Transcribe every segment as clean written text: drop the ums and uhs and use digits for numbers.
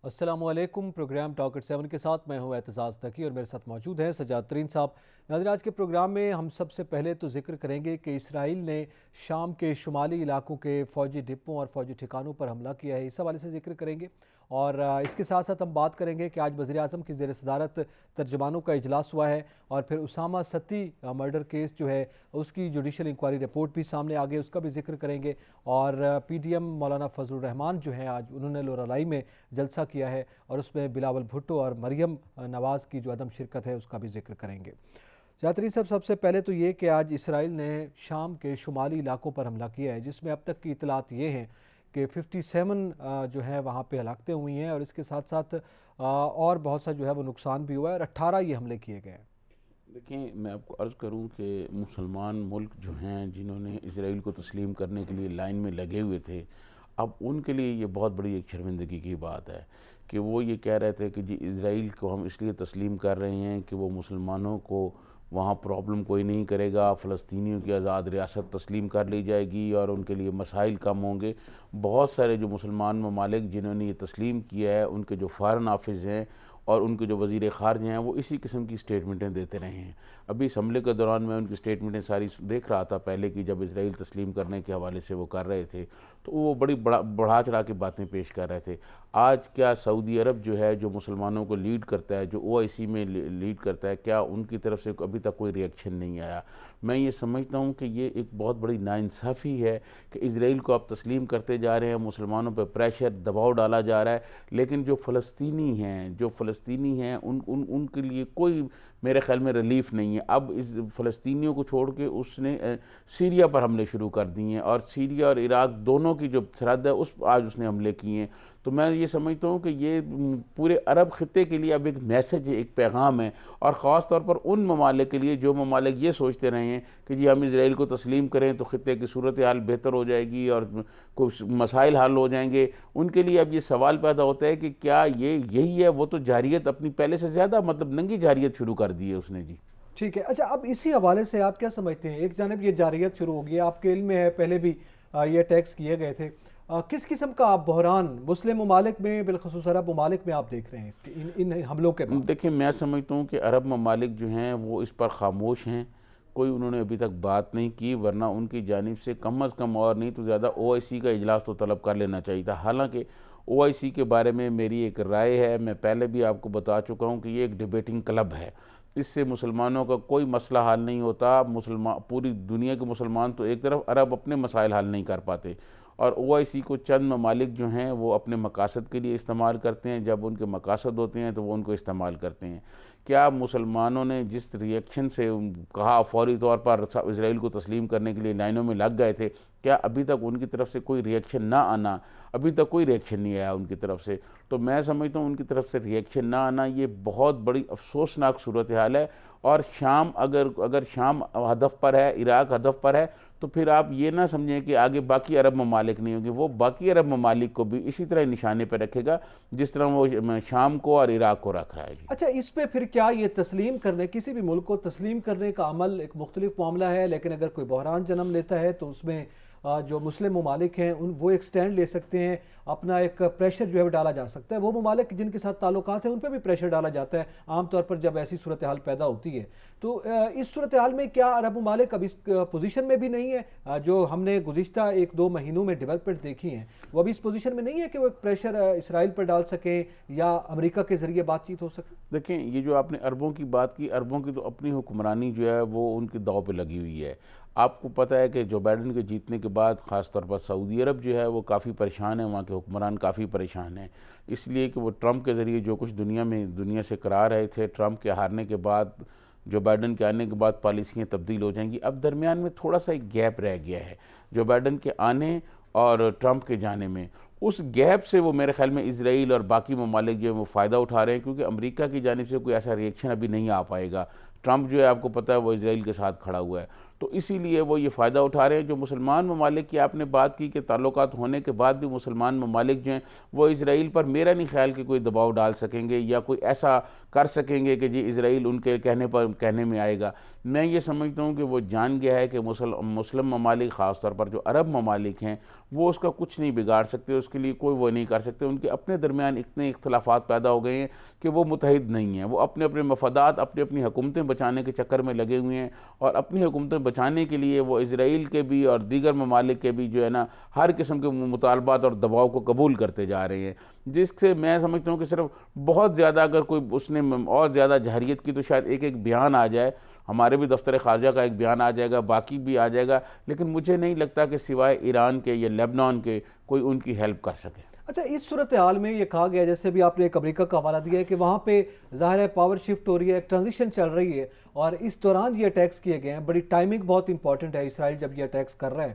السلام علیکم۔ Programme talk at 7 کے ساتھ میں ہوں اعتزاز تقی اور میرے ساتھ موجود ہیں سجاد ترین صاحب۔ ناظرین، آج کے پروگرام میں ہم سب سے پہلے تو ذکر کریں گے کہ اسرائیل نے شام کے شمالی علاقوں کے فوجی ڈپوں اور فوجی ٹھکانوں پر حملہ کیا ہے، اس حوالے سے ذکر کریں گے۔ اور اس کے ساتھ ساتھ ہم بات کریں گے کہ آج وزیر اعظم کی زیر صدارت ترجمانوں کا اجلاس ہوا ہے، اور پھر اسامہ ستی مرڈر کیس جو ہے اس کی جوڈیشل انکوائری رپورٹ بھی سامنے آ گئی، اس کا بھی ذکر کریں گے۔ اور پی ڈی ایم مولانا فضل الرحمان جو ہیں آج انہوں نے لورالائی میں جلسہ کیا ہے، اور اس میں بلاول بھٹو اور مریم نواز کی جو عدم شرکت ہے اس کا بھی ذکر کریں گے۔ جاترین صاحب، سب سے پہلے تو یہ کہ آج اسرائیل نے شام کے شمالی علاقوں پر حملہ کیا ہے، جس میں اب تک کی اطلاعات یہ ہیں کہ 57 جو ہے وہاں پہ ہلاکتیں ہوئی ہیں، اور اس کے ساتھ ساتھ اور بہت سا جو ہے وہ نقصان بھی ہوا ہے، اور 18 یہ حملے کیے گئے ہیں۔ دیکھیں، میں آپ کو عرض کروں کہ مسلمان ملک جو ہیں جنہوں نے اسرائیل کو تسلیم کرنے کے لیے لائن میں لگے ہوئے تھے، اب ان کے لیے یہ بہت بڑی ایک شرمندگی کی بات ہے کہ وہ یہ کہہ رہے تھے کہ جی اسرائیل کو ہم اس لیے تسلیم کر رہے ہیں کہ وہ مسلمانوں کو وہاں پرابلم کوئی نہیں کرے گا، فلسطینیوں کی آزاد ریاست تسلیم کر لی جائے گی اور ان کے لیے مسائل کم ہوں گے۔ بہت سارے جو مسلمان ممالک جنہوں نے یہ تسلیم کیا ہے، ان کے جو فارن آفس ہیں اور ان کے جو وزیر خارجہ ہیں، وہ اسی قسم کی سٹیٹمنٹیں دیتے رہے ہیں۔ ابھی اس حملے کے دوران میں ان کی سٹیٹمنٹیں ساری دیکھ رہا تھا پہلے کی، جب اسرائیل تسلیم کرنے کے حوالے سے وہ کر رہے تھے تو وہ بڑی بڑھا چڑھا کے باتیں پیش کر رہے تھے۔ آج کیا سعودی عرب جو ہے، جو مسلمانوں کو لیڈ کرتا ہے، جو OIC میں لیڈ کرتا ہے، کیا ان کی طرف سے ابھی تک کوئی ریئیکشن نہیں آیا؟ میں یہ سمجھتا ہوں کہ یہ ایک بہت بڑی ناانصافی ہے کہ اسرائیل کو آپ تسلیم کرتے جا رہے ہیں، مسلمانوں پہ پریشر دباؤ ڈالا جا رہا ہے، لیکن جو فلسطینی ہیں ان کے لیے کوئی میرے خیال میں ریلیف نہیں ہے۔ اب اس فلسطینیوں کو چھوڑ کے اس نے سیریا پر حملے شروع کر دیے ہیں، اور سیریا اور عراق دونوں کی جو سرحد ہے آج اس نے حملے کیے ہیں۔ تو میں یہ سمجھتا ہوں کہ یہ پورے عرب خطے کے لیے اب ایک میسج ہے، ایک پیغام ہے، اور خاص طور پر ان ممالک کے لیے جو ممالک یہ سوچتے رہے ہیں کہ جی ہم اسرائیل کو تسلیم کریں تو خطے کی صورتحال بہتر ہو جائے گی اور کچھ مسائل حل ہو جائیں گے۔ ان کے لیے اب یہ سوال پیدا ہوتا ہے کہ کیا یہی ہے؟ وہ تو جارحیت اپنی پہلے سے زیادہ ننگی جارحیت شروع کر دی ہے اس نے۔ جی ٹھیک ہے، اچھا، اب اسی حوالے سے آپ کیا سمجھتے ہیں؟ ایک جانب یہ جارحیت شروع ہو گئی ہے، آپ کے علم میں ہے پہلے بھی یہ ٹیکس کیے گئے تھے، کس قسم کا آپ بحران مسلم ممالک میں، بالخصوص عرب ممالک میں آپ دیکھ رہے ہیں ان حملوں کے بعد؟ دیکھیں، میں سمجھتا ہوں کہ عرب ممالک جو ہیں وہ اس پر خاموش ہیں، کوئی انہوں نے ابھی تک بات نہیں کی، ورنہ ان کی جانب سے کم از کم اور نہیں تو زیادہ OIC کا اجلاس تو طلب کر لینا چاہیے تھا۔ حالانکہ OIC کے بارے میں میری ایک رائے ہے، میں پہلے بھی آپ کو بتا چکا ہوں کہ یہ ایک ڈیبیٹنگ کلب ہے، اس سے مسلمانوں کا کوئی مسئلہ حل نہیں ہوتا۔ پوری دنیا کے مسلمان تو ایک طرف، عرب اپنے مسائل حل نہیں کر پاتے، اور OIC کو چند ممالک جو ہیں وہ اپنے مقاصد کے لیے استعمال کرتے ہیں، جب ان کے مقاصد ہوتے ہیں تو وہ ان کو استعمال کرتے ہیں۔ کیا مسلمانوں نے جس ریئیکشن سے کہا فوری طور پر اسرائیل کو تسلیم کرنے کے لیے لائنوں میں لگ گئے تھے، کیا ابھی تک ان کی طرف سے کوئی ریئیکشن نہ آنا؟ ابھی تک کوئی ریئیکشن نہیں آیا ان کی طرف سے، تو میں سمجھتا ہوں ان کی طرف سے ریئیکشن نہ آنا یہ بہت بڑی افسوسناک صورتحال ہے۔ اور شام اگر شام ہدف پر ہے، عراق ہدف پر ہے، تو پھر آپ یہ نہ سمجھیں کہ آگے باقی عرب ممالک نہیں ہوں گے، وہ باقی عرب ممالک کو بھی اسی طرح نشانے پہ رکھے گا جس طرح وہ شام کو اور عراق کو رکھ رہا ہے۔ جی اچھا، اس پہ پھر کیا یہ تسلیم کرنے، کسی بھی ملک کو تسلیم کرنے کا عمل ایک مختلف معاملہ ہے، لیکن اگر کوئی بحران جنم لیتا ہے تو اس میں جو مسلم ممالک ہیں وہ ایک سٹینڈ لے سکتے ہیں، اپنا ایک پریشر جو ہے وہ ڈالا جا سکتا ہے، وہ ممالک جن کے ساتھ تعلقات ہیں ان پہ بھی پریشر ڈالا جاتا ہے عام طور پر جب ایسی صورتحال پیدا ہوتی ہے۔ تو اس صورتحال میں کیا عرب ممالک اب اس پوزیشن میں بھی نہیں ہے؟ جو ہم نے گزشتہ 1-2 مہینوں میں ڈیولپمنٹ دیکھی ہیں، وہ ابھی اس پوزیشن میں نہیں ہے کہ وہ ایک پریشر اسرائیل پر ڈال سکیں یا امریکہ کے ذریعے بات چیت ہو سکے؟ دیکھیں، یہ جو آپ نے عربوں کی بات کی، عربوں کی تو اپنی حکمرانی جو ہے وہ ان کی داؤ پہ لگی ہوئی ہے۔ آپ کو پتہ ہے کہ جو بائیڈن کے جیتنے کے بعد خاص طور پر سعودی عرب جو ہے وہ کافی پریشان ہے، وہاں کے حکمران کافی پریشان ہیں، اس لیے کہ وہ ٹرمپ کے ذریعے جو کچھ دنیا سے کرا رہے تھے، ٹرمپ کے ہارنے کے بعد، جو بائیڈن کے آنے کے بعد پالیسیاں تبدیل ہو جائیں گی۔ اب درمیان میں تھوڑا سا ایک گیپ رہ گیا ہے جو بائیڈن کے آنے اور ٹرمپ کے جانے میں، اس گیپ سے وہ میرے خیال میں اسرائیل اور باقی ممالک جو ہیں وہ فائدہ اٹھا رہے ہیں، کیونکہ امریکہ کی جانب سے کوئی ایسا ریئیکشن ابھی نہیں آ پائے گا۔ ٹرمپ جو ہے آپ کو پتہ ہے وہ اسرائیل کے ساتھ کھڑا ہوا ہے، تو اسی لیے وہ یہ فائدہ اٹھا رہے ہیں. جو مسلمان ممالک کی آپ نے بات کی کہ تعلقات ہونے کے بعد بھی مسلمان ممالک جو ہیں وہ اسرائیل پر میرا نہیں خیال کہ کوئی دباؤ ڈال سکیں گے یا کوئی ایسا کر سکیں گے کہ جی اسرائیل ان کے کہنے میں آئے گا. میں یہ سمجھتا ہوں کہ وہ جان گیا ہے کہ مسلم ممالک خاص طور پر جو عرب ممالک ہیں وہ اس کا کچھ نہیں بگاڑ سکتے, اس کے لیے کوئی وہ نہیں کر سکتے. ان کے اپنے درمیان اتنے اختلافات پیدا ہو گئے ہیں کہ وہ متحد نہیں ہیں. وہ اپنے اپنے مفادات, اپنی حکومتیں بچانے کے چکر میں لگے ہوئے ہیں, اور اپنی حکومتیں بچانے کے لیے وہ اسرائیل کے بھی اور دیگر ممالک کے بھی جو ہے نا ہر قسم کے مطالبات اور دباؤ کو قبول کرتے جا رہے ہیں, جس سے میں سمجھتا ہوں کہ صرف بہت زیادہ اگر کوئی اس نے اور زیادہ جہریت کی تو شاید ایک بیان آ جائے, ہمارے بھی دفتر خارجہ کا ایک بیان آ جائے گا, باقی بھی آ جائے گا, لیکن مجھے نہیں لگتا کہ سوائے ایران کے یا لیبنان کے کوئی ان کی ہیلپ کر سکے. اچھا, اس صورتحال میں یہ کہا گیا, جیسے بھی آپ نے ایک امریکہ کا حوالہ دیا ہے کہ وہاں پہ ظاہر ہے پاور شفٹ ہو رہی ہے, ایک ٹرانزیشن چل رہی ہے, اور اس دوران یہ اٹیکس کیے گئے ہیں. بڑی ٹائمنگ بہت امپورٹنٹ ہے اسرائیل جب یہ اٹیکس کر رہا ہے.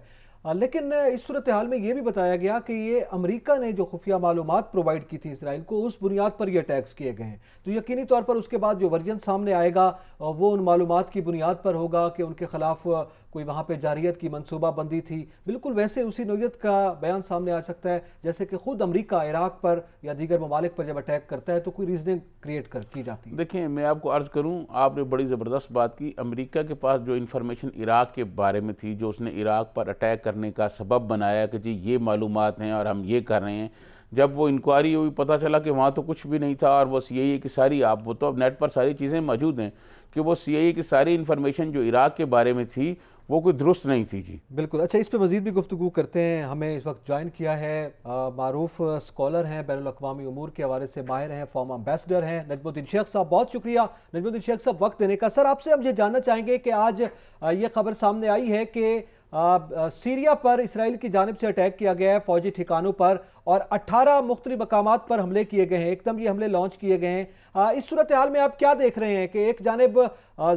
لیکن اس صورتحال میں یہ بھی بتایا گیا کہ یہ امریکہ نے جو خفیہ معلومات پرووائڈ کی تھی اسرائیل کو, اس بنیاد پر یہ اٹیکس کیے گئے ہیں. تو یقینی طور پر اس کے بعد جو ورژن سامنے آئے گا وہ ان معلومات کی بنیاد پر ہوگا کہ ان کے خلاف کوئی وہاں پہ جارحیت کی منصوبہ بندی تھی. بالکل ویسے اسی نوعیت کا بیان سامنے آ سکتا ہے جیسے کہ خود امریکہ عراق پر یا دیگر ممالک پر جب اٹیک کرتا ہے تو کوئی ریزننگ کریٹ کی جاتی ہے. دیکھیں, میں آپ کو عرض کروں, آپ نے بڑی زبردست بات کی. امریکہ کے پاس جو انفارمیشن عراق کے بارے میں تھی, جو اس نے عراق پر اٹیک کرنے کا سبب بنایا کہ جی یہ معلومات ہیں اور ہم یہ کر رہے ہیں, جب وہ انکوائری ہوئی پتہ چلا کہ وہاں تو کچھ بھی نہیں تھا, اور وہ سی آئی اے کی ساری, آپ وہ تو اب نیٹ پر ساری چیزیں موجود ہیں کہ وہ سی آئی اے کی ساری انفارمیشن جو عراق کے بارے میں تھی وہ کوئی درست نہیں تھی. جی بالکل. اچھا, اس پہ مزید بھی گفتگو کرتے ہیں. ہمیں اس وقت جوائن کیا ہے معروف اسکالر ہیں, بین الاقوامی امور کے حوالے سے ماہر ہیں, فارم امبیسڈر ہیں, نجم الدین شیخ صاحب. بہت شکریہ نجم الدین شیخ صاحب وقت دینے کا. سر, آپ سے ہم یہ جاننا چاہیں گے کہ آج یہ خبر سامنے آئی ہے کہ سیریا پر اسرائیل کی جانب سے اٹیک کیا گیا ہے فوجی ٹھکانوں پر, اور 18 مختلف مقامات پر حملے کیے گئے ہیں. ایک دم یہ حملے لانچ کیے گئے ہیں. اس صورتحال میں آپ کیا دیکھ رہے ہیں کہ ایک جانب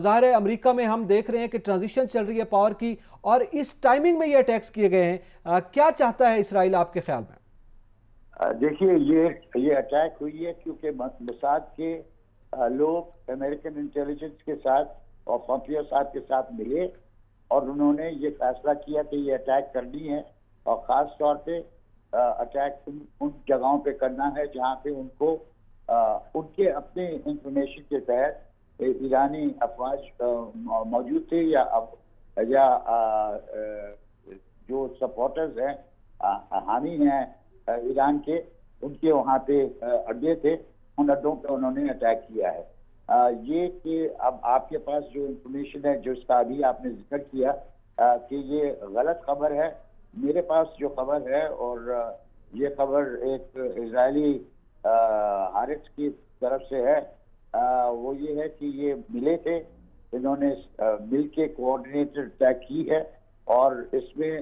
ظاہر ہے امریکہ میں ہم دیکھ رہے ہیں کہ ٹرانزیشن چل رہی ہے پاور کی, اور اس ٹائمنگ میں یہ اٹیکس کیے گئے ہیں, کیا چاہتا ہے اسرائیل آپ کے خیال میں؟ دیکھیے, یہ اٹیک ہوئی ہے کیونکہ موساد کے لوگ امریکن انٹیلیجنس کے ساتھ اور پومپیو صاحب کے ساتھ ملے, اور انہوں نے یہ فیصلہ کیا کہ یہ اٹیک کرنی ہے, اور خاص طور پہ اٹیک ان جگہوں پہ کرنا ہے جہاں پہ ان کو ان کے اپنے انفارمیشن کے تحت ایرانی افواج موجود تھے, یا جو سپورٹرز ہیں, حامی ہیں ایران کے, ان کے وہاں پہ اڈے تھے, ان اڈوں پہ انہوں نے اٹیک کیا ہے. یہ کہ اب آپ کے پاس جو انفارمیشن ہے, جو اس کا ابھی آپ نے ذکر کیا کہ یہ غلط خبر ہے, میرے پاس جو خبر ہے, اور یہ خبر ایک اسرائیلی حارس کی طرف سے ہے, وہ یہ ہے کہ یہ ملے تھے, انہوں نے مل کے کوآرڈینیٹر اٹیک کی ہے, اور اس میں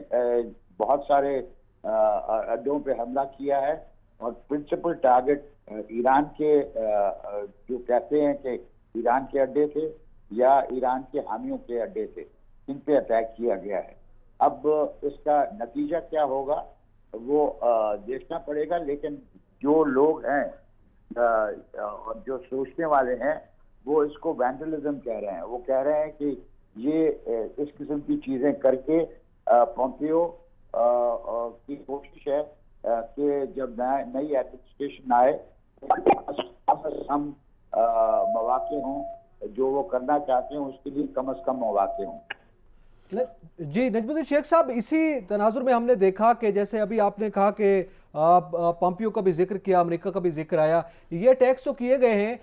بہت سارے اڈوں پہ حملہ کیا ہے, اور پرنسپل ٹارگٹ ایران کے جو کہتے ہیں کہ ایران کے اڈے تھے یا ایران کے حامیوں کے اڈے تھے, ان پہ اٹیک کیا گیا ہے. اب اس کا نتیجہ کیا ہوگا وہ دیکھنا پڑے گا, لیکن جو لوگ ہیں اور جو سوچنے والے ہیں وہ اس کو وینڈلزم کہہ رہے ہیں. وہ کہہ رہے ہیں کہ یہ اس قسم کی چیزیں کر کے پومپیو کی کوشش ہے کہ جب نئی ایڈمنسٹریشن آئے ہم مواقع ہوں, جو وہ کرنا چاہتے ہیں اس کے لیے کم از کم مواقع ہوں. جی نجم الدین شیخ صاحب, اسی تناظر میں ہم نے دیکھا کہ جیسے ابھی آپ نے کہا کہ پومپیو کا بھی ذکر کیا, امریکہ کا بھی ذکر آیا, یہ ٹیکس جو کیے گئے ہیں,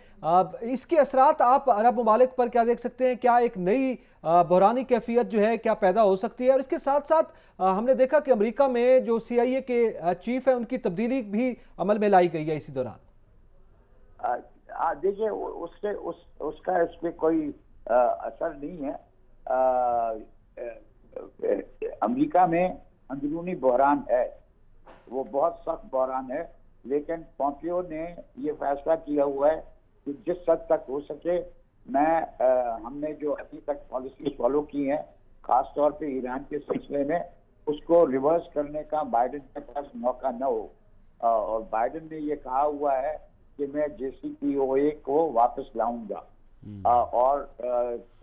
اس کے اثرات آپ عرب ممالک پر کیا دیکھ سکتے ہیں؟ کیا ایک نئی بحرانی کیفیت جو ہے کیا پیدا ہو سکتی ہے؟ اور اس کے ساتھ ساتھ ہم نے دیکھا کہ امریکہ میں جو سی آئی اے کے چیف ہیں ان کی تبدیلی بھی عمل میں لائی گئی ہے اسی دوران. دیکھیے, اس کا اس پہ کوئی اثر نہیں ہے. امریکہ میں اندرونی بحران ہے, وہ بہت سخت بحران ہے, لیکن پومپیو نے یہ فیصلہ کیا ہوا ہے کہ جس حد تک ہو سکے ہم نے جو ابھی تک پالیسیز فالو کی ہیں, خاص طور پہ ایران کے سلسلے میں, اس کو ریورس کرنے کا بائیڈن کے پاس موقع نہ ہو. اور بائیڈن نے یہ کہا ہوا ہے کہ میں JCPOA کو واپس لاؤں گا, اور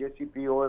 JCPOA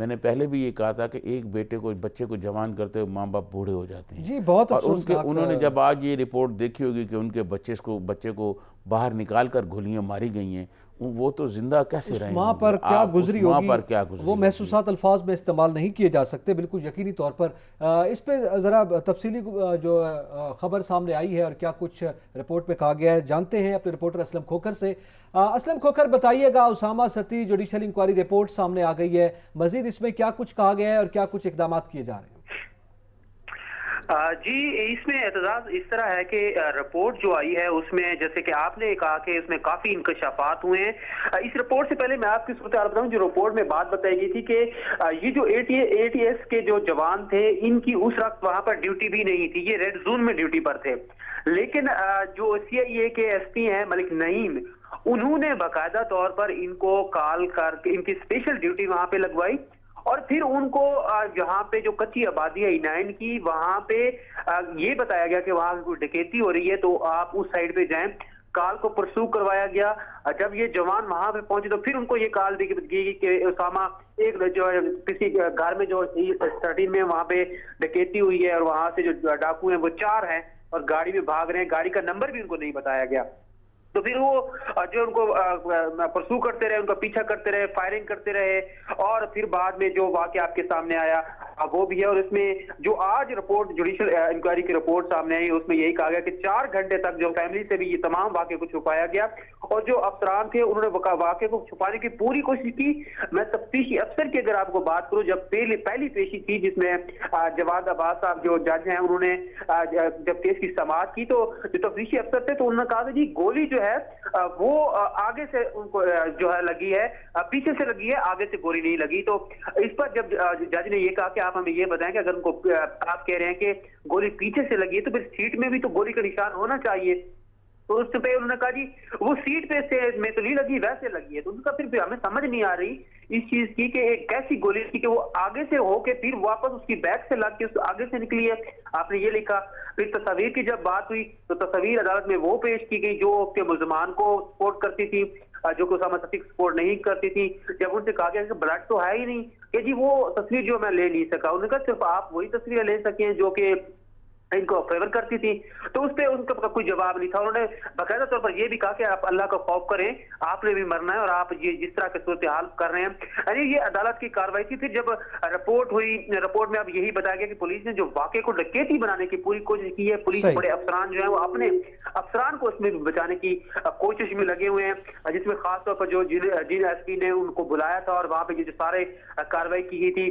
میں نے پہلے بھی یہ کہا تھا کہ ایک بچے کو جوان کرتے ہوئے ماں باپ بوڑھے ہو جاتے ہیں. جی بہت اور افسوسناک. انہوں نے جب آج یہ رپورٹ دیکھی ہوگی کہ ان کے بچے کو باہر نکال کر گولیاں ماری گئی ہیں, وہ تو زندہ کیسے رہے ماں پر کیا گزری ہوگی, وہ ہوگی. محسوسات الفاظ میں استعمال نہیں کیے جا سکتے بالکل یقینی طور پر. اس پہ ذرا تفصیلی جو خبر سامنے آئی ہے اور کیا کچھ رپورٹ میں کہا گیا ہے جانتے ہیں اپنے رپورٹر اسلم کھوکھر سے. اسلم کھوکھر, بتائیے گا اسامہ ستی جوڈیشل انکوائری رپورٹ سامنے آ گئی ہے, مزید اس میں کیا کچھ کہا گیا ہے اور کیا کچھ اقدامات کیے جا رہے ہیں؟ جی اس میں اعتراض اس طرح ہے کہ رپورٹ جو آئی ہے اس میں جیسے کہ آپ نے کہا کہ اس میں کافی انکشافات ہوئے ہیں. اس رپورٹ سے پہلے میں آپ کی صورتحال بتاؤں, جو رپورٹ میں بات بتائی گئی تھی کہ یہ جو اے ٹی ایس کے جو جوان تھے ان کی اس وقت وہاں پر ڈیوٹی بھی نہیں تھی, یہ ریڈ زون میں ڈیوٹی پر تھے. لیکن جو سی آئی اے کے ایس پی ہیں ملک نعیم, انہوں نے باقاعدہ طور پر ان کو کال کر کے ان کی اسپیشل ڈیوٹی وہاں پہ لگوائی اور پھر ان کو جہاں پہ جو کچی آبادی ہے E9 کی, وہاں پہ یہ بتایا گیا کہ وہاں کوئی ڈکیتی ہو رہی ہے تو آپ اس سائڈ پہ جائیں. کال کو پرسو کروایا گیا. جب یہ جوان وہاں پہ پہنچے تو پھر ان کو یہ کال دی گئی کہ اسامہ ایک جو کسی گھر میں جو 13 میں وہاں پہ ڈکیتی ہوئی ہے اور وہاں سے جو ڈاکو ہیں وہ 4 ہیں اور گاڑی میں بھاگ رہے ہیں. گاڑی کا نمبر بھی ان کو نہیں بتایا گیا. تو پھر وہ جو ان کو پرسو کرتے رہے, ان کا پیچھا کرتے رہے, فائرنگ کرتے رہے اور پھر بعد میں جو واقعہ آپ کے سامنے آیا وہ بھی ہے. اور اس میں جو آج رپورٹ جوڈیشل انکوائری کی رپورٹ سامنے آئی اس میں یہی کہا گیا کہ 4 گھنٹے تک جو فیملی سے بھی یہ تمام واقعے کو چھپایا گیا اور جو افسران تھے انہوں نے واقعے کو چھپانے کی پوری کوشش کی. میں تفتیشی افسر کی اگر آپ کو بات کروں, جب پہلی پیشی تھی جس میں جواد عباس صاحب جو جج ہیں انہوں نے جب کیس کی سماعت کی تو جو تفتیشی افسر تھے تو انہوں نے کہا کہ جی گولی جو ہے وہ آگے سے ان کو جو ہے لگی ہے, پیچھے سے لگی ہے, آگے سے گولی نہیں لگی. تو اس پر جب جج نے یہ کہا کہ آپ ہمیں یہ بتائیں کہ اگر ان کو آپ کہہ رہے ہیں کہ گولی پیچھے سے لگی ہے تو پھر سیٹ میں بھی تو گولی کا نشان ہونا چاہیے. تو اس پہ انہوں نے کہا جی وہ سیٹ پہ سے میں تو نہیں لگی, ویسے لگی ہے. تو ان کا پھر ہمیں سمجھ نہیں آ رہی اس چیز کی کہ ایک کیسی گولی تھی کہ وہ آگے سے ہو کے پھر واپس اس کی بیک سے لگ کے اس آگے سے نکلی ہے. آپ نے یہ لکھا. پھر تصاویر کی جب بات ہوئی تو تصاویر عدالت میں وہ پیش کی گئی جو کہ ملزمان کو سپورٹ کرتی تھی, جو کہ اسامہ ستی سپورٹ نہیں کرتی تھی. جب ان سے کہا گیا کہ بلڈ تو ہے ہی نہیں کہ جی وہ تصویر جو میں لے نہیں سکا, انہوں نے کہا صرف آپ وہی تصویریں لے سکیں جو کہ ان کو فیور کرتی تھی. تو اس پہ ان کا کوئی جواب نہیں تھا. انہوں نے باقاعدہ طور پر یہ بھی کہا کہ آپ اللہ کا خوف کریں, آپ نے بھی مرنا ہے اور آپ یہ جس طرح کے صورتحال کر رہے ہیں. ارے یہ عدالت کی کارروائی تھی. پھر جب رپورٹ ہوئی, رپورٹ میں اب یہی بتایا گیا کہ پولیس نے جو واقعے کو ڈکیتی بنانے کی پوری کوشش کی ہے. پولیس کے بڑے افسران جو ہیں وہ اپنے افسران کو اس میں بچانے کی کوشش میں لگے ہوئے ہیں, جس میں خاص طور پر جو جن ایس پی نے ان کو بلایا تھا اور وہاں پہ جو سارے کارروائی کی گئی تھی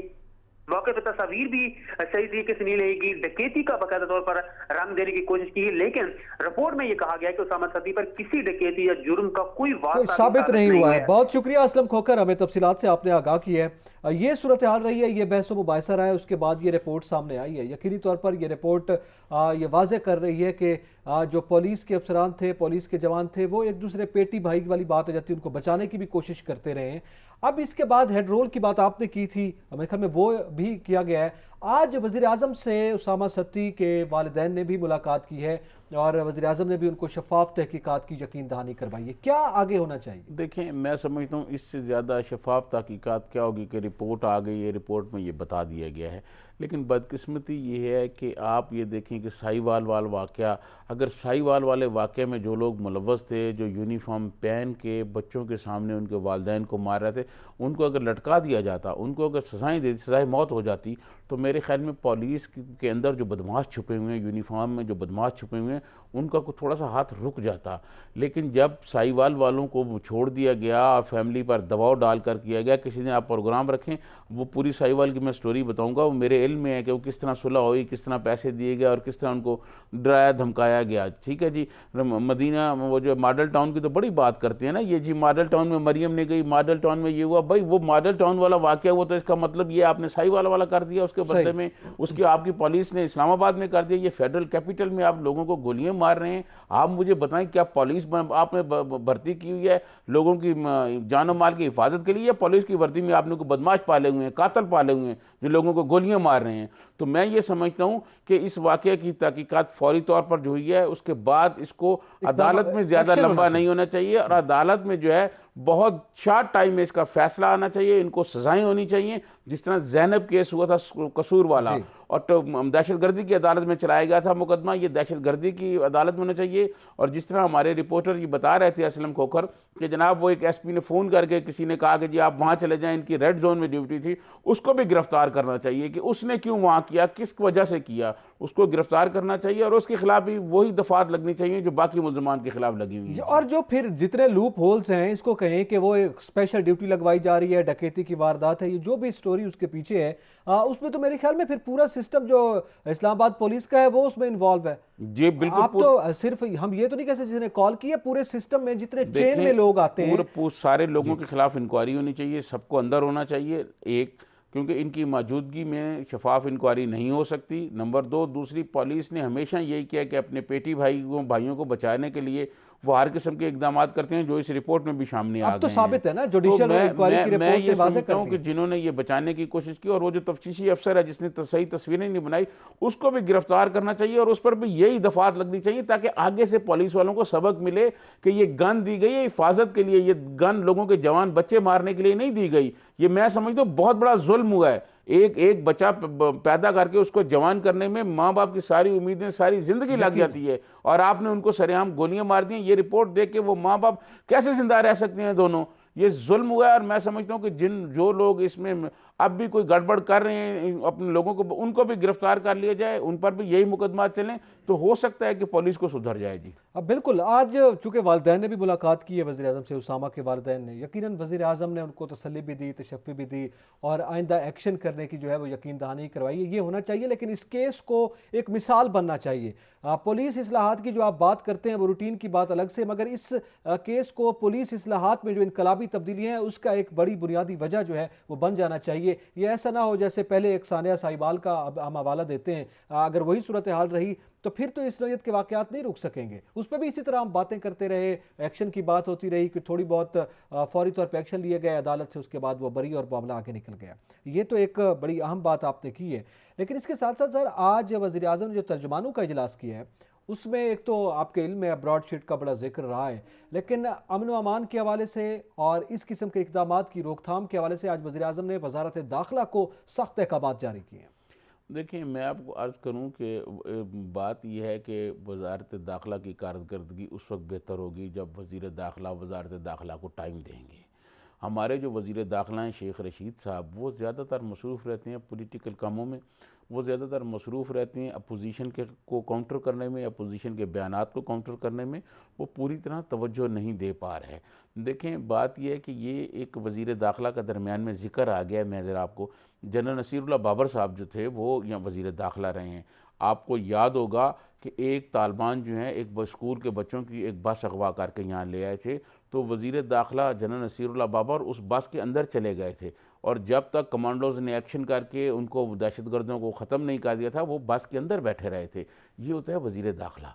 موقع پہ تصاویر بھی صحیح طریقے سے نہیں لے گی. ڈکیتی کا باقاعدہ طور پر رنگ دینے کی کوشش کی, لیکن رپورٹ میں یہ کہا گیا کہ اسامہ ستی پر کسی ڈکیتی یا جرم کا کوئی واسطہ ثابت نہیں ہوا ہے. بہت شکریہ اسلم کھوکھر, ہمیں تفصیلات سے آپ نے آگاہ کی ہے. یہ صورتحال رہی ہے, یہ بحث و مباحثہ رہا ہے, اس کے بعد یہ رپورٹ سامنے آئی ہے. یقینی طور پر یہ رپورٹ یہ واضح کر رہی ہے کہ جو پولیس کے افسران تھے, پولیس کے جوان تھے, وہ ایک دوسرے پیٹی بھائی والی بات آ جاتی ہے, ان کو بچانے کی بھی کوشش کرتے رہے ہیں. اب اس کے بعد ہیڈ رول کی بات آپ نے کی تھی, میرے خیال میں وہ بھی کیا گیا ہے. آج وزیر اعظم سے اسامہ ستی کے والدین نے بھی ملاقات کی ہے اور وزیر اعظم نے بھی ان کو شفاف تحقیقات کی یقین دہانی کروائی ہے. کیا آگے ہونا چاہیے؟ دیکھیں میں سمجھتا ہوں اس سے زیادہ شفاف تحقیقات کیا ہوگی کہ رپورٹ آ گئی ہے, رپورٹ میں یہ بتا دیا گیا ہے. لیکن بدقسمتی یہ ہے کہ آپ یہ دیکھیں کہ سائیوال واقعہ, اگر سائیوال والے واقعے میں جو لوگ ملوث تھے, جو یونیفارم پہن کے بچوں کے سامنے ان کے والدین کو مار رہے تھے, ان کو اگر لٹکا دیا جاتا, ان کو اگر سزائے موت ہو جاتی, تو میرے خیال میں پولیس کے اندر جو بدماش چھپے ہوئے ہیں, یونیفارم میں جو بدماش چھپے ہوئے ہیں, ان کا تھوڑا سا ہاتھ رک جاتا. لیکن جب سائیوال والوں کو چھوڑ دیا گیا اور فیملی پر دباؤ ڈال کر کیا گیا, کسی نے آپ پروگرام رکھیں, وہ پوری سائیوال کی میں سٹوری بتاؤں گا, وہ میرے علم میں ہے کہ وہ کس طرح صلح ہوئی, کس طرح پیسے دیے گئے اور کس طرح ان کو ڈرایا دھمکایا گیا. ٹھیک ہے جی, مدینہ وہ جو ماڈل ٹاؤن کی تو بڑی بات کرتے ہیں نا, یہ جی ماڈل ٹاؤن میں مریم نے گئی, ماڈل ٹاؤن میں یہ ہوا. بھائی وہ ماڈل ٹاؤن والا واقعہ ہوا تو اس کا مطلب یہ آپ نے سائیوال والا کر دیا, اس کے بدلے میں اس کی آپ کی پولیس نے اسلام آباد میں کر دیا. یہ فیڈرل کیپٹل میں آپ لوگوں کو گولیاں مار رہے ہیں. آپ مجھے بتائیں کیا پولیس آپ نے بھرتی کی ہوئی ہے لوگوں کی جان و مال کی حفاظت کے لیے, یا پولیس کی وردی میں آپ نے کو بدماش پالے ہوئے ہیں, قاتل پالے ہوئے ہیں جو لوگوں کو گولیاں مار رہے ہیں. تو میں یہ سمجھتا ہوں کہ اس واقعے کی تحقیقات فوری طور پر جو ہوئی ہے اس کے بعد اس کو عدالت میں زیادہ لمبا نہیں ہونا چاہیے, اور عدالت میں جو ہے بہت شارٹ ٹائم میں اس کا فیصلہ آنا چاہیے, ان کو سزائیں ہونی چاہیے, جس طرح زینب کیس ہوا تھا قصور والا اور دہشت گردی کی عدالت میں چلایا گیا تھا مقدمہ, یہ دہشت گردی کی عدالت میں ہونا چاہیے. اور جس طرح ہمارے رپورٹر یہ بتا رہے تھے اسلم کھوکھر کہ جناب وہ ایک ایس پی نے فون کر کے کسی نے کہا کہ جی آپ وہاں چلے جائیں, ان کی ریڈ زون میں ڈیوٹی تھی, اس کو بھی گرفتار کرنا چاہیے کہ اس نے کیوں وہاں کیا, کس وجہ سے کیا, اس کو گرفتار کرنا چاہیے, اور اس کے خلاف بھی وہی دفعات لگنی چاہیے جو باقی ملزمان کے خلاف لگی ہوئی ہیں. اور جو پھر جتنے لوپ ہولز ہیں اس کو کہیں کہ وہ ایک اسپیشل ڈیوٹی لگوائی جا رہی ہے, ڈکیتی کی واردات ہے, یہ جو بھی سٹوری اس کے پیچھے ہے اس میں تو میرے خیال میں پھر پورا سسٹم جو اسلام آباد پولیس کا ہے وہ اس میں انوالو ہے. جی بالکل, آپ تو صرف ہم یہ تو نہیں کہہ سکتے جس نے کال کی ہے, پورے سسٹم میں جتنے چین میں لوگ آتے ہیں سارے لوگوں کے خلاف انکوائری ہونی چاہیے, سب کو اندر ہونا چاہیے. ایک, کیونکہ ان کی موجودگی میں شفاف انکوائری نہیں ہو سکتی. نمبر دو, دوسری پولیس نے ہمیشہ یہی کیا کہ اپنے پیٹی بھائیوں کو بچانے کے لیے وہ ہر قسم کے اقدامات کرتے ہیں جو اس رپورٹ میں بھی سامنے آ گئے ہیں. اب تو ثابت ہے نا جوڈیشل انکوائری کی رپورٹ میں یہ نے واضح سمجھتا کر ہوں کہ جنہوں نے یہ بچانے کی کوشش کی, اور وہ جو تفتیشی افسر ہے جس نے صحیح تصویریں نہیں بنائی, اس کو بھی گرفتار کرنا چاہیے, اور اس پر بھی یہی دفعات لگنی چاہیے تاکہ آگے سے پولیس والوں کو سبق ملے کہ یہ گن دی گئی ہے حفاظت کے لیے, یہ گن لوگوں کے جوان بچے مارنے کے لیے نہیں دی گئی. یہ میں سمجھتا ہوں بہت بڑا ظلم ہوا ہے. ایک بچہ پیدا کر کے اس کو جوان کرنے میں ماں باپ کی ساری امیدیں, ساری زندگی لگ جاتی ہے, اور آپ نے ان کو سرعام گولیاں مار دی ہیں. یہ رپورٹ دیکھ کے وہ ماں باپ کیسے زندہ رہ سکتے ہیں دونوں؟ یہ ظلم ہوا ہے. اور میں سمجھتا ہوں کہ جو لوگ اس میں اب بھی کوئی گڑبڑ کر رہے ہیں اپنے لوگوں کو, ان کو بھی گرفتار کر لیا جائے, ان پر بھی یہی مقدمات چلیں تو ہو سکتا ہے کہ پولیس کو سدھر جائے. جی اب بالکل, آج چونکہ والدین نے بھی ملاقات کی ہے وزیر اعظم سے, اسامہ کے والدین نے, یقیناً وزیر اعظم نے ان کو تسلی بھی دی, تشفی بھی دی, اور آئندہ ایکشن کرنے کی جو ہے وہ یقین دہانی کروائی ہے. یہ ہونا چاہیے, لیکن اس کیس کو ایک مثال بننا چاہیے. پولیس اصلاحات کی جو آپ بات کرتے ہیں وہ روٹین کی بات الگ سے, مگر اس کیس کو پولیس اصلاحات میں جو انقلابی تبدیلیاں ہیں اس کا ایک بڑی بنیادی وجہ جو ہے وہ بن جانا چاہیے. یہ ایسا نہ ہو جیسے پہلے ایک ثانیہ صاحبال کا ہم حوالہ دیتے ہیں, اگر وہی صورتحال رہی تو پھر تو اس نوعیت کے واقعات نہیں رک سکیں گے. اس پہ بھی اسی طرح ہم باتیں کرتے رہے, ایکشن کی بات ہوتی رہی کہ تھوڑی بہت فوری طور پہ ایکشن لیے گئے عدالت سے, اس کے بعد وہ بری اور معاملہ آگے نکل گیا. یہ تو ایک بڑی اہم بات آپ نے کی ہے. لیکن اس کے ساتھ ساتھ سر, آج وزیر اعظم نے جو ترجمانوں کا اجلاس کیا ہے اس میں ایک تو آپ کے علم میں براڈ شیٹ کا بڑا ذکر رہا ہے, لیکن امن و امان کے حوالے سے اور اس قسم کے اقدامات کی روک تھام کے حوالے سے آج وزیر اعظم نے وزارت داخلہ کو سخت احکامات جاری کیے ہیں. دیکھیں, میں آپ کو عرض کروں کہ بات یہ ہے کہ وزارت داخلہ کی کارکردگی اس وقت بہتر ہوگی جب وزیر داخلہ وزارت داخلہ کو ٹائم دیں گے. ہمارے جو وزیر داخلہ ہیں شیخ رشید صاحب, وہ زیادہ تر مصروف رہتے ہیں پولیٹیکل کاموں میں, وہ زیادہ تر مصروف رہتے ہیں اپوزیشن کو کاؤنٹر کرنے میں, اپوزیشن کے بیانات کو کاؤنٹر کرنے میں. وہ پوری طرح توجہ نہیں دے پا رہے. دیکھیں, بات یہ ہے کہ یہ ایک وزیر داخلہ کا درمیان میں ذکر آ گیا ہے. میں ذرا آپ کو, جنرل نصیر اللہ بابر صاحب جو تھے وہ یہاں وزیر داخلہ رہے ہیں. آپ کو یاد ہوگا کہ ایک طالبان جو ہیں ایک اسکول کے بچوں کی ایک بس اغوا کر کے یہاں لے آئے تھے, تو وزیر داخلہ جنرل نصیر اللہ بابر اس بس کے اندر چلے گئے تھے, اور جب تک کمانڈوز نے ایکشن کر کے ان کو دہشت گردوں کو ختم نہیں کر دیا تھا وہ بس کے اندر بیٹھے رہے تھے. یہ ہوتا ہے وزیر داخلہ,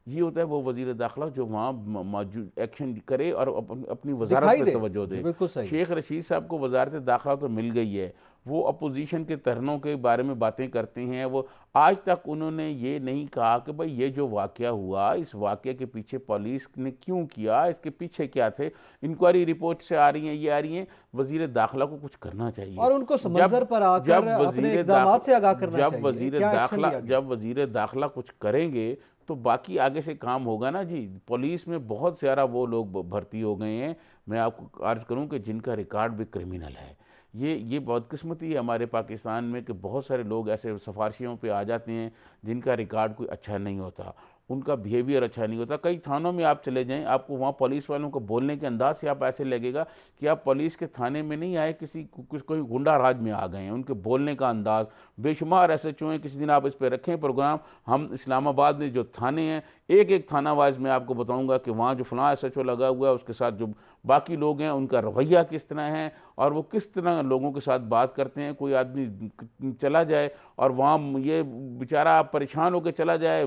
یہ ہوتا ہے وہ وزیر داخلہ جو وہاں موجود ایکشن کرے اور اپنی وزارت پہ توجہ دے. شیخ رشید صاحب کو وزارت داخلہ تو مل گئی ہے, وہ اپوزیشن کے ترنوں کے بارے میں باتیں کرتے ہیں. وہ آج تک انہوں نے یہ نہیں کہا کہ بھئی یہ جو واقعہ ہوا, اس واقعے کے پیچھے پولیس نے کیوں کیا, اس کے پیچھے کیا تھے. انکوائری رپورٹ سے آ رہی ہیں, یہ آ رہی ہیں. وزیر داخلہ کو کچھ کرنا چاہیے, اور ان کو منظر پر آ کر اپنے اقدامات سے آگاہ کرنا چاہیے. جب وزیر داخلہ کچھ کریں گے تو باقی آگے سے کام ہوگا نا. جی, پولیس میں بہت سارا وہ لوگ بھرتی ہو گئے ہیں, میں آپ کو عرض کروں کہ جن کا ریکارڈ بھی کرمینل ہے. یہ بہت قسمتی ہے ہمارے پاکستان میں کہ بہت سارے لوگ ایسے سفارشیوں پہ آ جاتے ہیں جن کا ریکارڈ کوئی اچھا نہیں ہوتا, ان کا بیہیویئر اچھا نہیں ہوتا. کئی تھانوں میں آپ چلے جائیں, آپ کو وہاں پولیس والوں کو بولنے کے انداز سے آپ ایسے لگے گا کہ آپ پولیس کے تھانے میں نہیں آئے, کوئی گنڈا راج میں آ گئے ہیں. ان کے بولنے کا انداز, بے شمار ایسے چوہیں. کسی دن آپ اس پہ رکھیں پروگرام, ہم اسلام آباد میں جو تھانے ہیں ایک تھانہ وائز میں آپ کو بتاؤں گا کہ وہاں جو فلاں ایس ایچ او لگا ہوا ہے اس کے ساتھ جو باقی لوگ ہیں ان کا رویہ کس طرح ہے, اور وہ کس طرح لوگوں کے ساتھ بات کرتے ہیں. کوئی آدمی چلا جائے اور وہاں یہ بیچارہ پریشان ہو کے چلا جائے,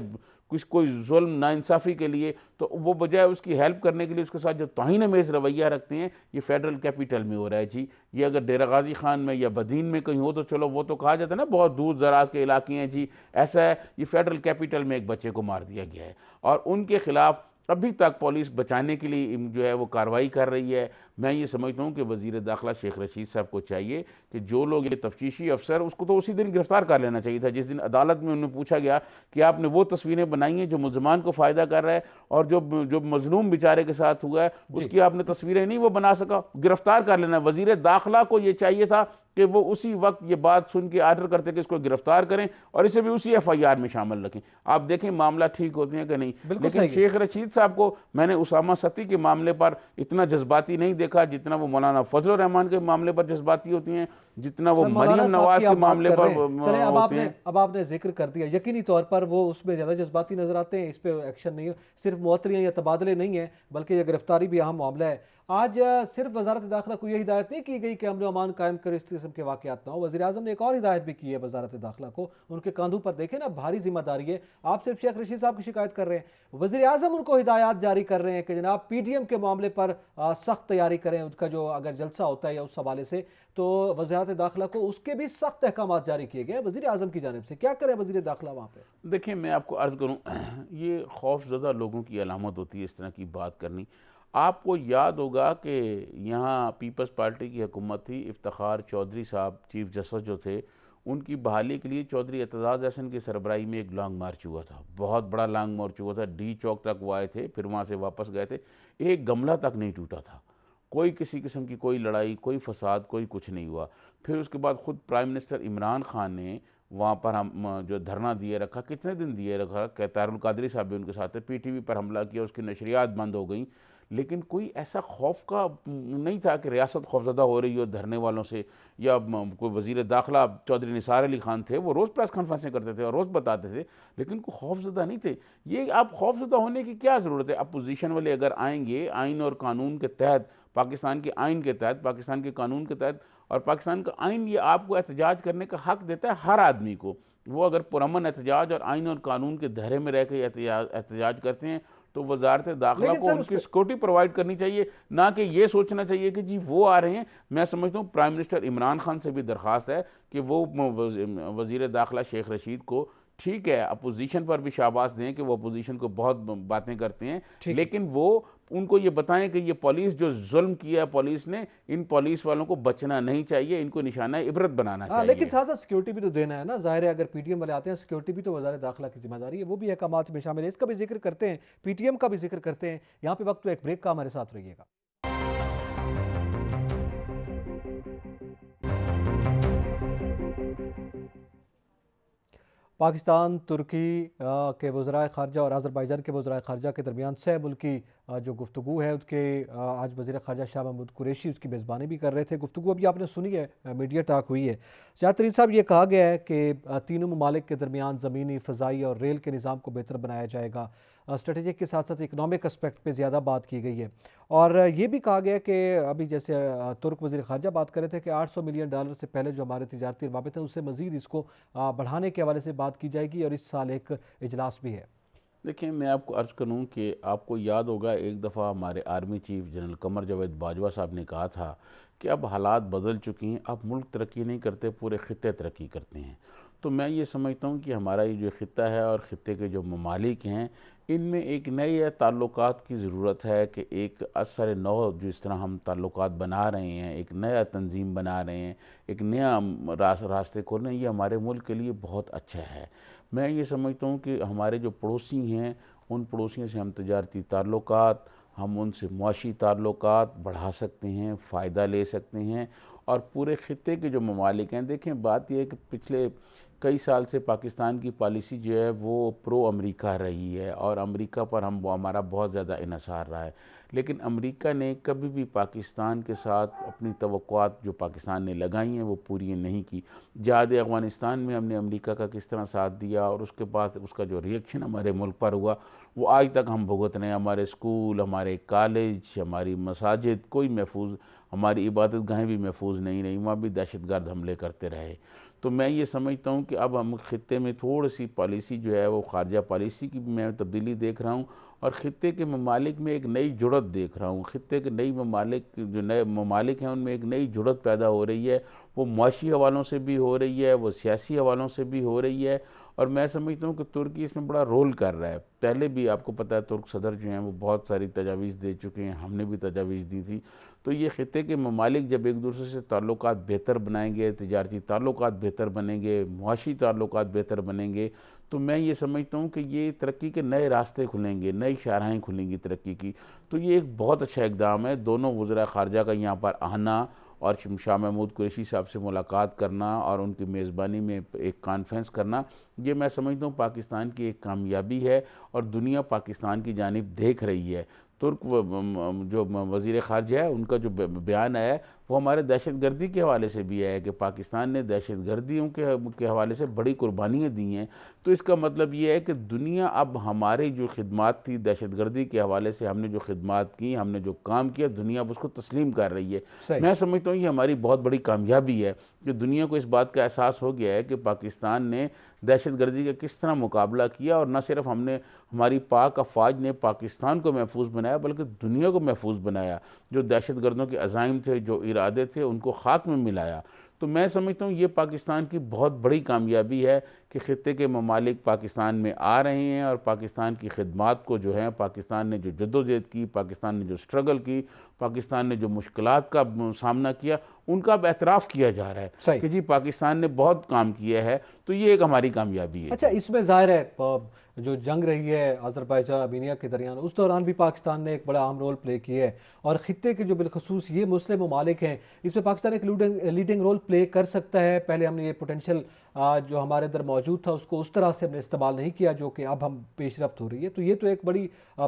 کچھ کوئی ظلم ناانصافی کے لیے، تو وہ بجائے اس کی ہیلپ کرنے کے لیے اس کے ساتھ جو توہین آمیز رویہ رکھتے ہیں، یہ فیڈرل کیپٹل میں ہو رہا ہے جی۔ یہ اگر ڈیرہ غازی خان میں یا بدین میں کہیں ہو تو چلو وہ تو کہا جاتا ہے نا بہت دور دراز کے علاقے ہیں جی، ایسا ہے یہ فیڈرل کیپٹل میں ایک بچے کو مار دیا گیا ہے، اور ان کے خلاف ابھی تک پولیس بچانے کے لیے جو ہے وہ کارروائی کر رہی ہے۔ میں یہ سمجھتا ہوں کہ وزیر داخلہ شیخ رشید صاحب کو چاہیے کہ جو لوگ یہ تفتیشی افسر، اس کو تو اسی دن گرفتار کر لینا چاہیے تھا جس دن عدالت میں انہوں نے پوچھا گیا کہ آپ نے وہ تصویریں بنائی ہیں جو ملزمان کو فائدہ کر رہا ہے، اور جو مظلوم بیچارے کے ساتھ ہوا ہے اس کی آپ نے تصویریں نہیں وہ بنا سکا، گرفتار کر لینا۔ وزیر داخلہ کو یہ چاہیے تھا کہ وہ اسی وقت یہ بات سن کے آرڈر کرتے کہ اس کو گرفتار کریں اور اسے بھی اسی ایف آئی آر میں شامل رکھیں۔ آپ دیکھیں معاملہ ٹھیک ہوتے ہیں کہ نہیں۔ لیکن شیخ رشید صاحب کو میں نے اسامہ ستی کے معاملے پر اتنا جذباتی نہیں دیکھا جتنا وہ مولانا فضل الرحمان کے معاملے پر جذباتی ہوتی ہیں، جتنا وہ مریم نواز کے معاملے پر ہوتے ہیں۔ اب آپ نے ذکر کر دیا، یقینی طور پر وہ اس میں زیادہ جذباتی نظر آتے ہیں، اس پہ ایکشن نہیں ہے، صرف معطلیاں یا تبادلے نہیں ہیں بلکہ یہ گرفتاری بھی اہم معاملہ ہے۔ آج صرف وزارت داخلہ کو یہ ہدایت نہیں کی گئی کہ امن و امان قائم کرے، اس قسم کے واقعات نہ ہو، وزیر اعظم نے ایک اور ہدایت بھی کی ہے وزارت داخلہ کو، ان کے کاندھوں پر دیکھیں نا بھاری ذمہ داری ہے۔ آپ صرف شیخ رشید صاحب کی شکایت کر رہے ہیں، وزیر اعظم ان کو ہدایات جاری کر رہے ہیں کہ جناب پی ڈی ایم کے معاملے پر سخت تیاری کریں، ان کا جو اگر جلسہ ہوتا ہے یا اس حوالے سے، تو وزارت داخلہ کو اس کے بھی سخت احکامات جاری کیے گئے وزیر اعظم کی جانب سے۔ کیا کریں وزیر داخلہ وہاں پہ؟ دیکھیں میں آپ کو عرض کروں، یہ خوف زدہ لوگوں کی علامت ہوتی ہے اس طرح کی بات کرنی۔ آپ کو یاد ہوگا کہ یہاں پیپلز پارٹی کی حکومت تھی، افتخار چودھری صاحب چیف جسٹس جو تھے، ان کی بحالی کے لیے چودھری اعتزاز احسن کی سربراہی میں ایک لانگ مارچ ہوا تھا، بہت بڑا لانگ مارچ ہوا تھا، ڈی چوک تک وہ آئے تھے، پھر وہاں سے واپس گئے تھے، ایک گملہ تک نہیں ٹوٹا تھا، کوئی کسی قسم کی کوئی لڑائی، کوئی فساد، کوئی کچھ نہیں ہوا۔ پھر اس کے بعد خود پرائم منسٹر عمران خان نے وہاں پر ہم جو دھرنا دیے رکھا، کتنے دن دیے رکھا، کہ طاہر القادری صاحب بھی ان کے ساتھ ہے، پی ٹی وی پر حملہ کیا، اس کی نشریات بند ہو گئیں، لیکن کوئی ایسا خوف کا نہیں تھا کہ ریاست خوفزدہ ہو رہی ہو دھرنے والوں سے، یا کوئی وزیر داخلہ چودھری نثار علی خان تھے، وہ روز پریس کانفرنسیں کرتے تھے اور روز بتاتے تھے، لیکن کوئی خوفزدہ نہیں تھے۔ یہ آپ خوفزدہ ہونے کی کیا ضرورت ہے؟ اپوزیشن والے اگر آئیں گے آئین اور قانون کے تحت، پاکستان کے آئین کے تحت، پاکستان کے قانون کے تحت، اور پاکستان کا آئین یہ آپ کو احتجاج کرنے کا حق دیتا ہے ہر آدمی کو، وہ اگر پرامن احتجاج اور آئین اور قانون کے دھرے میں رہ کے احتجاج کرتے ہیں تو وزارت داخلہ کو ان کی سیکورٹی پرووائڈ کرنی چاہیے، نہ کہ یہ سوچنا چاہیے کہ جی وہ آ رہے ہیں۔ میں سمجھتا ہوں پرائم منسٹر عمران خان سے بھی درخواست ہے کہ وہ وزیر داخلہ شیخ رشید کو، ٹھیک ہے اپوزیشن پر بھی شاباش دیں کہ وہ اپوزیشن کو بہت باتیں کرتے ہیں، لیکن وہ ان کو یہ بتائیں کہ یہ پولیس جو ظلم کیا ہے پولیس نے، ان پولیس والوں کو بچنا نہیں چاہیے، ان کو نشانہ عبرت بنانا چاہیے۔ لیکن ساتھ ساتھ سیکیورٹی بھی تو دینا ہے نا، ظاہر ہے اگر پی ٹی ایم والے آتے ہیں سیکیورٹی بھی تو وزارت داخلہ کی ذمہ داری ہے، وہ بھی احکامات میں شامل ہے، اس کا بھی ذکر کرتے ہیں، پی ٹی ایم کا بھی ذکر کرتے ہیں۔ یہاں پہ وقت تو ایک بریک کا، ہمارے ساتھ رہیے گا۔ پاکستان، ترکی کے وزرائے خارجہ اور آذربائیجان کے وزرائے خارجہ کے درمیان سہ ملکی جو گفتگو ہے اس کے آج وزیر خارجہ شاہ محمود قریشی اس کی میزبانی بھی کر رہے تھے۔ گفتگو ابھی آپ نے سنی ہے، میڈیا ٹاک ہوئی ہے۔ شاہد ترین صاحب، یہ کہا گیا ہے کہ تینوں ممالک کے درمیان زمینی، فضائی اور ریل کے نظام کو بہتر بنایا جائے گا، اسٹریٹجک کے ساتھ ساتھ اکنامک اسپیکٹ پہ زیادہ بات کی گئی ہے، اور یہ بھی کہا گیا کہ ابھی جیسے ترک وزیر خارجہ بات کر رہے تھے کہ $800 ملین سے پہلے جو ہمارے تجارتی روابط ہیں اس سے مزید اس کو بڑھانے کے حوالے سے بات کی جائے گی، اور اس سال ایک اجلاس بھی ہے۔ دیکھیں میں آپ کو عرض کروں کہ آپ کو یاد ہوگا ایک دفعہ ہمارے army chief general Qamar Javed Bajwa صاحب نے کہا تھا کہ اب حالات بدل چکی ہیں، اب ملک ترقی نہیں کرتے، پورے خطے ترقی کرتے ہیں۔ تو میں یہ سمجھتا ہوں کہ ہمارا یہ جو خطہ ہے اور خطے کے جو ممالک ہیں، ان میں ایک نئے تعلقات کی ضرورت ہے، کہ ایک اثر نو جس طرح ہم تعلقات بنا رہے ہیں، ایک نیا تنظیم بنا رہے ہیں، ایک نیا راستے کھول رہے ہیں، یہ ہمارے ملک کے لیے بہت اچھا ہے۔ میں یہ سمجھتا ہوں کہ ہمارے جو پڑوسی ہیں، ان پڑوسیوں سے ہم تجارتی تعلقات، ہم ان سے معاشی تعلقات بڑھا سکتے ہیں، فائدہ لے سکتے ہیں، اور پورے خطے کے جو ممالک ہیں، دیکھیں بات یہ ہے کہ پچھلے کئی سال سے پاکستان کی پالیسی جو ہے وہ پرو امریکہ رہی ہے، اور امریکہ پر ہمارا بہت زیادہ انحصار رہا ہے، لیکن امریکہ نے کبھی بھی پاکستان کے ساتھ اپنی توقعات جو پاکستان نے لگائی ہیں وہ پوری نہیں کی۔ جہاد افغانستان میں ہم نے امریکہ کا کس طرح ساتھ دیا، اور اس کے بعد اس کا جو ریئیکشن ہمارے ملک پر ہوا وہ آج تک ہم بھگت رہے ہیں۔ ہمارے اسکول، ہمارے کالج، ہماری مساجد کوئی محفوظ، ہماری عبادت گاہیں بھی محفوظ نہیں رہی، وہاں بھی دہشت گرد حملے کرتے رہے۔ تو میں یہ سمجھتا ہوں کہ اب ہم خطے میں تھوڑی سی پالیسی جو ہے وہ خارجہ پالیسی کی بھی میں تبدیلی دیکھ رہا ہوں، اور خطے کے ممالک میں ایک نئی جڑت دیکھ رہا ہوں۔ خطے کے نئی ممالک جو نئے ممالک ہیں ان میں ایک نئی جڑت پیدا ہو رہی ہے، وہ معاشی حوالوں سے بھی ہو رہی ہے، وہ سیاسی حوالوں سے بھی ہو رہی ہے، اور میں سمجھتا ہوں کہ ترکی اس میں بڑا رول کر رہا ہے۔ پہلے بھی آپ کو پتہ ہے ترک صدر جو ہیں وہ بہت ساری تجاویز دے چکے ہیں، ہم نے بھی تجاویز دی تھی۔ تو یہ خطے کے ممالک جب ایک دوسرے سے تعلقات بہتر بنائیں گے، تجارتی تعلقات بہتر بنیں گے، معاشی تعلقات بہتر بنیں گے، تو میں یہ سمجھتا ہوں کہ یہ ترقی کے نئے راستے کھلیں گے، نئی شاہراہیں کھلیں گی ترقی کی۔ تو یہ ایک بہت اچھا اقدام ہے، دونوں وزراء خارجہ کا یہاں پر آنا اور شاہ محمود قریشی صاحب سے ملاقات کرنا اور ان کی میزبانی میں ایک کانفرنس کرنا، یہ میں سمجھتا ہوں پاکستان کی ایک کامیابی ہے، اور دنیا پاکستان کی جانب دیکھ رہی ہے۔ ترک جو وزیر خارجہ ہے ان کا جو بیان آیا ہے وہ ہمارے دہشت گردی کے حوالے سے بھی ہے کہ پاکستان نے دہشت گردیوں کے حوالے سے بڑی قربانیاں دی ہیں۔ تو اس کا مطلب یہ ہے کہ دنیا اب ہماری جو خدمات تھی دہشت گردی کے حوالے سے، ہم نے جو خدمات کی، ہم نے جو کام کیا، دنیا اب اس کو تسلیم کر رہی ہے۔ میں سمجھتا ہوں یہ ہماری بہت بڑی کامیابی ہے کہ دنیا کو اس بات کا احساس ہو گیا ہے کہ پاکستان نے دہشت گردی کا کس طرح مقابلہ کیا، اور نہ صرف ہماری پاک افواج نے پاکستان کو محفوظ بنایا بلکہ دنیا کو محفوظ بنایا، جو دہشت گردوں کے عزائم تھے، جو ارادے تھے، ان کو خاک میں ملایا۔ تو میں سمجھتا ہوں یہ پاکستان کی بہت بڑی کامیابی ہے کہ خطے کے ممالک پاکستان میں آ رہے ہیں، اور پاکستان کی خدمات کو جو ہے، پاکستان نے جو جدوجہد کی، پاکستان نے جو سٹرگل کی، پاکستان نے جو مشکلات کا سامنا کیا، ان کا اب اعتراف کیا جا رہا ہے کہ جی پاکستان نے بہت کام کیا ہے۔ تو یہ ایک ہماری کامیابی ہے۔ اچھا، اس میں ظاہر ہے جو جنگ رہی ہے آذربائیجان ارمینیا کے درمیان، اس دوران بھی پاکستان نے ایک بڑا اہم رول پلے کیا ہے، اور خطے کے جو بالخصوص یہ مسلم ممالک ہیں اس میں پاکستان ایک لیڈنگ رول پلے کر سکتا ہے۔ پہلے ہم نے یہ پوٹینشیل جو ہمارے اندر موجود تھا اس کو اس طرح سے ہم نے استعمال نہیں کیا جو کہ اب ہم پیش رفت ہو رہی ہے، تو یہ تو ایک بڑی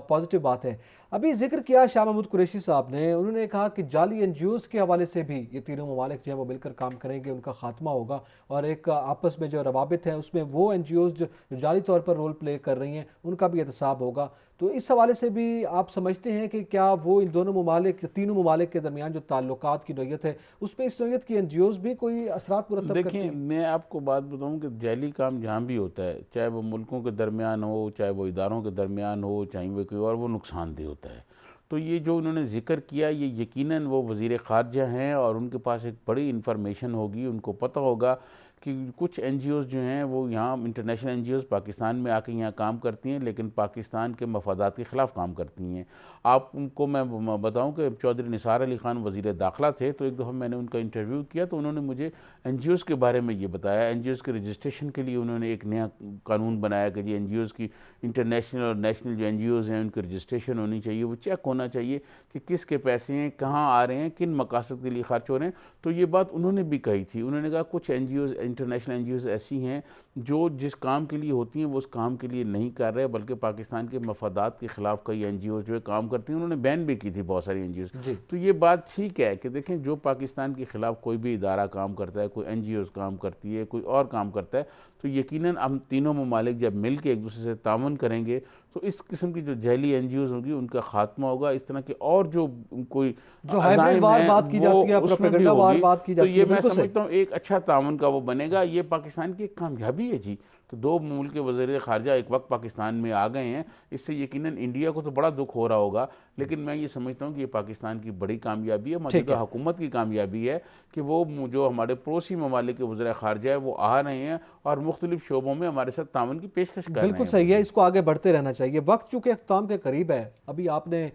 پازیٹیو بات ہے۔ ابھی ذکر کیا شاہ محمود قریشی صاحب نے، انہوں نے کہا کہ جعلی این جی اوز کے حوالے سے بھی یہ تینوں ممالک جو ہیں وہ مل کر کام کریں گے، ان کا خاتمہ ہوگا، اور ایک آپس میں جو روابط ہیں اس میں وہ این جی اوز جو جعلی طور پر رول پلے کر رہی ہیں ان کا بھی احتساب ہوگا۔ تو اس حوالے سے بھی آپ سمجھتے ہیں کہ کیا وہ ان دونوں ممالک، تینوں ممالک کے درمیان جو تعلقات کی نوعیت ہے اس میں اس نوعیت کی این جی اوز بھی کوئی اثرات مرتب کرتے ہیں؟ دیکھیں، میں آپ کو بات بتاؤں کہ جعلی کام جہاں بھی ہوتا ہے، چاہے وہ ملکوں کے درمیان ہو، چاہے وہ اداروں کے درمیان ہو، چاہے وہ کوئی اور، وہ نقصان دہ ہوتا ہے۔ تو یہ جو انہوں نے ذکر کیا، یہ یقیناً وہ وزیر خارجہ ہیں اور ان کے پاس ایک بڑی انفارمیشن ہوگی، ان کو پتہ ہوگا کہ کچھ این جی اوز جو ہیں وہ یہاں international NGOs Pakistan میں آ کے یہاں کام کرتی ہیں لیکن پاکستان کے مفادات کے خلاف کام کرتی ہیں۔ آپ کو میں بتاؤں کہ چودھری نثار علی خان وزیر داخلہ تھے، تو ایک دفعہ میں نے ان کا انٹرویو کیا تو انہوں نے مجھے این جی اوز کے بارے میں یہ بتایا۔ این جی اوز کے رجسٹریشن کے لیے انہوں نے ایک نیا قانون بنایا کہ جی این جی اوز کی انٹرنیشنل اور نیشنل جو این جی اوز ہیں ان کی رجسٹریشن ہونی چاہیے، وہ چیک ہونا چاہیے کہ کس کے پیسے ہیں، کہاں آ رہے ہیں، کن مقاصد کے لیے خرچ ہو رہے ہیں۔ تو یہ بات انہوں نے بھی کہی تھی، انہوں نے کہا کچھ NGOs, international NGOs ایسی ہیں جو جس کام کے لیے ہوتی ہیں وہ اس کام کے لیے نہیں کر رہے بلکہ پاکستان کے مفادات کے خلاف کئی این جی اوز جو ہے کام کرتی ہیں۔ انہوں نے بین بھی کی تھی بہت ساری این جی اوز۔ تو یہ بات ٹھیک ہے کہ دیکھیں جو پاکستان کے خلاف کوئی بھی ادارہ کام کرتا ہے، کوئی این جی اوز کام کرتی ہے، کوئی اور کام کرتا ہے، تو یقیناً ہم تینوں ممالک جب مل کے ایک دوسرے سے تعاون کریں گے تو اس قسم کی جو جعلی این جی اوز ہوگی ان کا خاتمہ ہوگا۔ اس طرح کے اور جو کوئی ہائبرڈ وار بات کی جاتی ہے، پروپیگنڈا وار بات کی تو جاتی ہے، یہ میں سمجھتا ہوں ایک اچھا تعاون کا وہ بنے گا۔ یہ پاکستان کی ایک کامیابی ہے جی کہ دو ملک کے وزیر خارجہ ایک وقت پاکستان میں آ گئے ہیں۔ اس سے یقیناً انڈیا کو تو بڑا دکھ ہو رہا ہوگا لیکن میں یہ سمجھتا ہوں کہ یہ پاکستان کی بڑی کامیابی ہے، موجودہ حکومت کی کامیابی ہے کہ وہ جو ہمارے پڑوسی ممالک کے وزراء خارجہ ہے وہ آ رہے ہیں اور مختلف شعبوں میں ہمارے ساتھ تعاون کی پیشکش کر رہے ہیں۔ بالکل صحیح ہے، اس کو آگے بڑھتے رہنا چاہیے۔ وقت چونکہ اختتام کے قریب ہے، ابھی آپ نے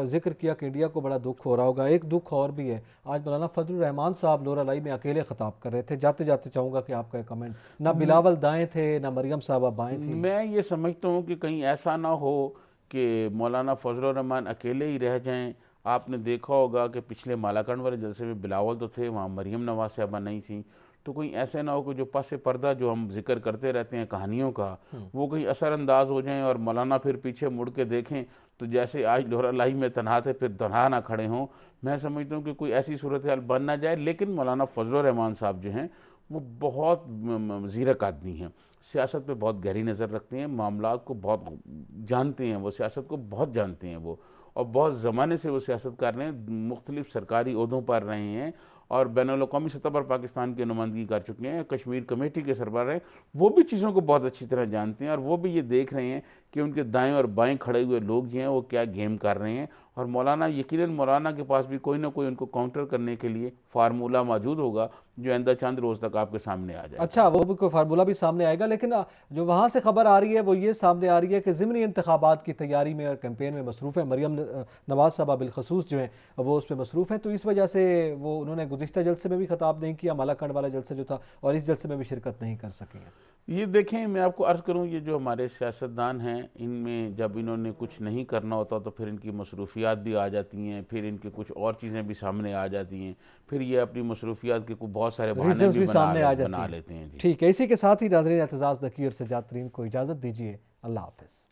ذکر کیا کہ انڈیا کو بڑا دکھ ہو رہا ہوگا، ایک دکھ اور بھی ہے۔ آج مولانا فضل الرحمان صاحب نورا لائی میں اکیلے خطاب کر رہے تھے، جاتے جاتے چاہوں گا کہ آپ کا کمنٹ، نہ بلاول دائیں تھے نہ مریم صاحبہ بائیں تھیں۔ میں یہ سمجھتا ہوں کہ کہیں ایسا نہ ہو کہ مولانا فضل الرحمان اکیلے ہی رہ جائیں۔ آپ نے دیکھا ہوگا کہ پچھلے مالاکنڈ والے جلسے میں بلاول تو تھے، وہاں مریم نواز صاحبہ نہیں تھیں، تو کہیں ایسے نہ ہو کہ جو پس پردہ جو ہم ذکر کرتے رہتے ہیں کہانیوں کا وہ کہیں اثر انداز ہو جائیں اور مولانا پھر پیچھے مڑ کے دیکھیں تو جیسے آج لورا لائی میں تنہا تھے پھر تنہا نہ کھڑے ہوں۔ میں سمجھتا ہوں کہ کوئی ایسی صورتحال بن نہ جائے، لیکن مولانا فضل الرحمان صاحب جو ہیں وہ بہت زیرک آدمی ہیں، سیاست پہ بہت گہری نظر رکھتے ہیں، معاملات کو بہت جانتے ہیں، وہ سیاست کو بہت جانتے ہیں وہ، اور بہت زمانے سے وہ سیاست کر رہے ہیں، مختلف سرکاری عہدوں پر رہے ہیں اور بین الاقوامی سطح پر پاکستان کی نمائندگی کر چکے ہیں، کشمیر کمیٹی کے سربراہ ہیں، وہ بھی چیزوں کو بہت اچھی طرح جانتے ہیں اور وہ بھی یہ دیکھ رہے ہیں کہ ان کے دائیں اور بائیں کھڑے ہوئے لوگ جو ہیں وہ کیا گیم کر رہے ہیں، اور مولانا یقیناً مولانا کے پاس بھی کوئی نہ کوئی ان کو کاؤنٹر کرنے کے لیے فارمولہ موجود ہوگا جو آئندہ چند روز تک آپ کے سامنے آ جائے۔ اچھا، وہ بھی کوئی فارمولہ بھی سامنے آئے گا، لیکن جو وہاں سے خبر آ رہی ہے وہ یہ سامنے آ رہی ہے کہ ضمنی انتخابات کی تیاری میں اور کیمپین میں مصروف ہیں، مریم نواز صاحبہ بالخصوص جو ہیں وہ اس پہ مصروف ہیں، تو اس وجہ سے وہ انہوں نے گزشتہ جلسے میں بھی خطاب نہیں کیا، مالاکنڈ والا جلسہ جو تھا، اور اس جلسے میں بھی شرکت نہیں کر سکی ہیں۔ یہ دیکھیں، میں آپ کو عرض کروں، یہ جو ہمارے سیاستدان ہیں ان میں جب انہوں نے کچھ نہیں کرنا ہوتا تو پھر ان کی مصروفیات بھی آ جاتی ہیں، پھر ان کے کچھ اور چیزیں بھی سامنے آ جاتی ہیں، پھر یہ اپنی مصروفیات کے بہت سارے بہانے بھی بنا لیتے ہیں۔ ٹھیک ہے، اسی کے ساتھ ہی ناظرین، اعتزاز نقی اور سجاد ترین کو اجازت دیجیے، اللہ حافظ۔